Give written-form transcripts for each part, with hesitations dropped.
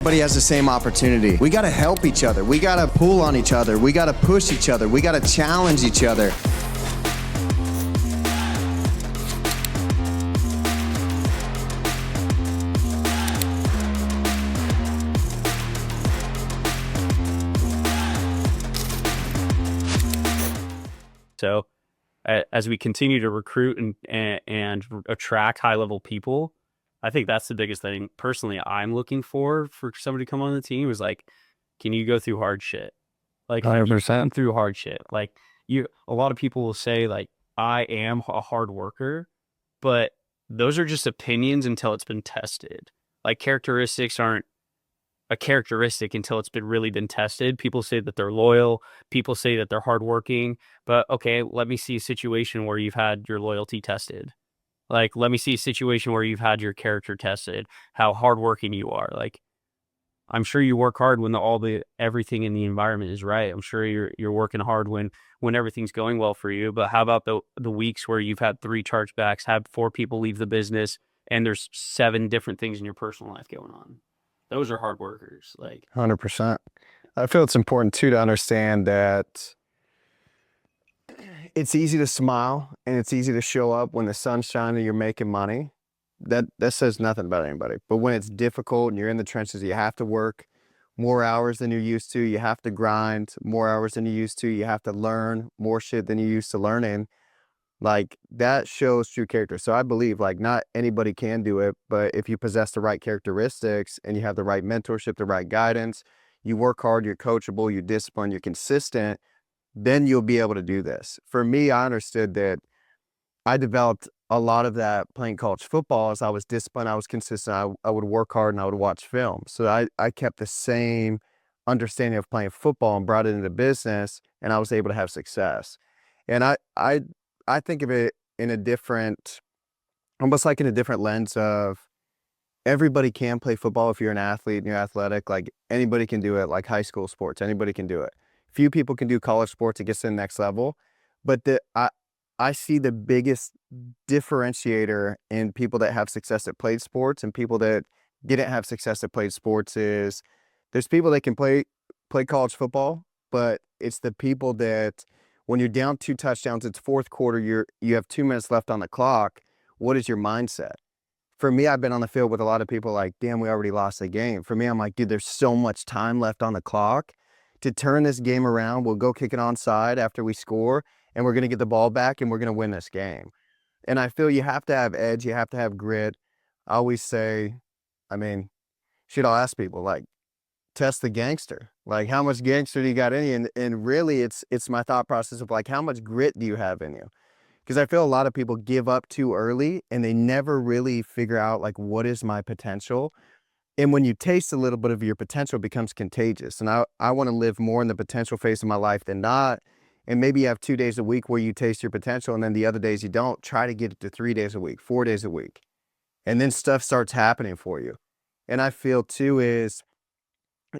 Everybody has the same opportunity. We got to help each other. We got to pull on each other. We got to push each other. We got to challenge each other. So as we continue to recruit and attract high-level people, I think that's the biggest thing personally I'm looking for somebody to come on the team is like, can you go through hard shit? Like, 100%. through hard shit. Like a lot of people will say like, I am a hard worker, but those are just opinions until it's been tested. Like characteristics aren't a characteristic until it's really been tested. People say that they're loyal. People say that they're hardworking. But okay, let me see a situation where you've had your loyalty tested. Like, let me see a situation where you've had your character tested, how hardworking you are. Like, I'm sure you work hard when everything in the environment is right. I'm sure you're working hard when everything's going well for you. But how about the weeks where you've had 3 chargebacks, had 4 people leave the business, and there's 7 different things in your personal life going on? Those are hard workers. Like 100%. I feel it's important too to understand that it's easy to smile and it's easy to show up when the sun's shining and you're making money. That says nothing about anybody. But when it's difficult and you're in the trenches, you have to work more hours than you're used to. You have to grind more hours than you used to. You have to learn more shit than you used to learning. Like that shows true character. So I believe like not anybody can do it, but if you possess the right characteristics and you have the right mentorship, the right guidance, you work hard, you're coachable, you're disciplined, you're consistent, then you'll be able to do this. For me, I understood that I developed a lot of that playing college football. As I was disciplined, I was consistent, I would work hard and I would watch film. So I kept the same understanding of playing football and brought it into business, and I was able to have success. And I think of it in a different, almost like in a different lens of everybody can play football if you're an athlete and you're athletic. Like anybody can do it, like high school sports, anybody can do it. Few people can do college sports. It gets to the next level. But I see the biggest differentiator in people that have success that played sports and people that didn't have success that played sports is there's people that can play college football, but it's the people that when you're down 2 touchdowns, it's fourth quarter, you have 2 minutes left on the clock. What is your mindset? For me, I've been on the field with a lot of people like, damn, we already lost the game. For me, I'm like, dude, there's so much time left on the clock to turn this game around. We'll go kick it onside after we score, and we're going to get the ball back, and we're going to win this game. And I feel you have to have edge. You have to have grit. I always say, I mean, shit, I'll ask people, like, test the gangster. Like, how much gangster do you got in you? And really, it's my thought process of, like, how much grit do you have in you? Because I feel a lot of people give up too early, and they never really figure out, like, what is my potential? And when you taste a little bit of your potential, it becomes contagious. And I want to live more in the potential phase of my life than not. And maybe you have 2 days a week where you taste your potential, and then the other days you don't. Try to get it to 3 days a week, 4 days a week. And then stuff starts happening for you. And I feel too is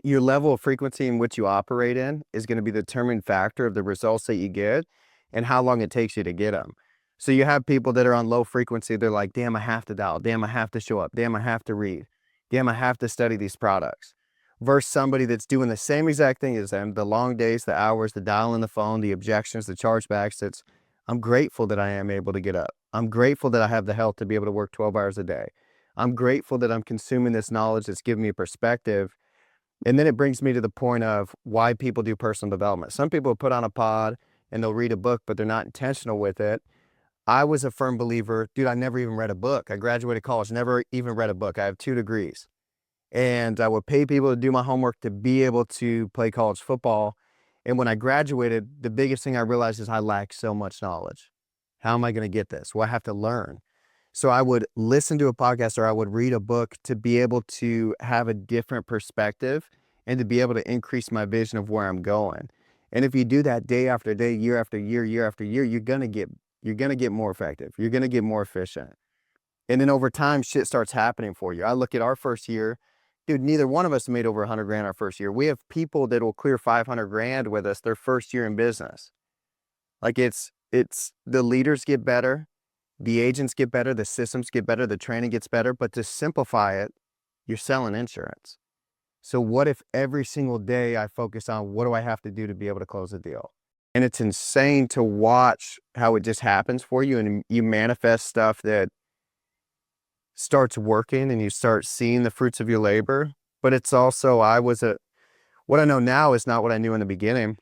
your level of frequency in which you operate in is going to be the determining factor of the results that you get and how long it takes you to get them. So you have people that are on low frequency. They're like, damn, I have to dial. Damn, I have to show up. Damn, I have to read. Damn, I have to study these products. Versus somebody that's doing the same exact thing as them, the long days, the hours, the dialing the phone, the objections, the chargebacks. I'm grateful that I am able to get up. I'm grateful that I have the health to be able to work 12 hours a day. I'm grateful that I'm consuming this knowledge that's giving me a perspective. And then it brings me to the point of why people do personal development. Some people put on a pod and they'll read a book, but they're not intentional with it. I was a firm believer, dude, I never even read a book. I graduated college, never even read a book. I have 2 degrees. And I would pay people to do my homework to be able to play college football. And when I graduated, the biggest thing I realized is I lack so much knowledge. How am I going to get this? Well, I have to learn. So I would listen to a podcast or I would read a book to be able to have a different perspective and to be able to increase my vision of where I'm going. And if you do that day after day, year after year, year after year, you're going to get more effective. You're going to get more efficient. And then over time, shit starts happening for you. I look at our first year, dude, neither one of us made over 100 grand our first year. We have people that will clear 500 grand with us their first year in business. Like it's the leaders get better. The agents get better, the systems get better, the training gets better, but to simplify it, you're selling insurance. So what if every single day I focus on what do I have to do to be able to close a deal? And it's insane to watch how it just happens for you, and you manifest stuff that starts working and you start seeing the fruits of your labor. But it's also, what I know now is not what I knew in the beginning.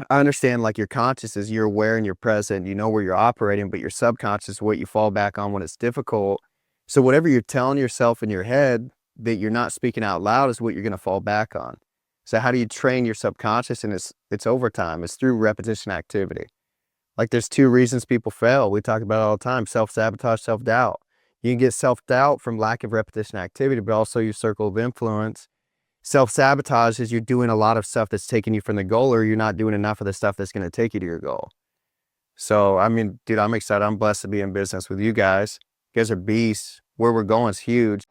I understand like your conscious is you're aware and you're present, you know where you're operating, but your subconscious is what you fall back on when it's difficult. So whatever you're telling yourself in your head that you're not speaking out loud is what you're going to fall back on. So how do you train your subconscious? And it's over time. It's through repetition activity. Like there's 2 reasons people fail. We talk about it all the time: self-sabotage, self-doubt. You can get self-doubt from lack of repetition activity, but also your circle of influence. Self-sabotage is you're doing a lot of stuff that's taking you from the goal, or you're not doing enough of the stuff that's going to take you to your goal. So, I mean, dude, I'm excited. I'm blessed to be in business with you guys. You guys are beasts. Where we're going is huge.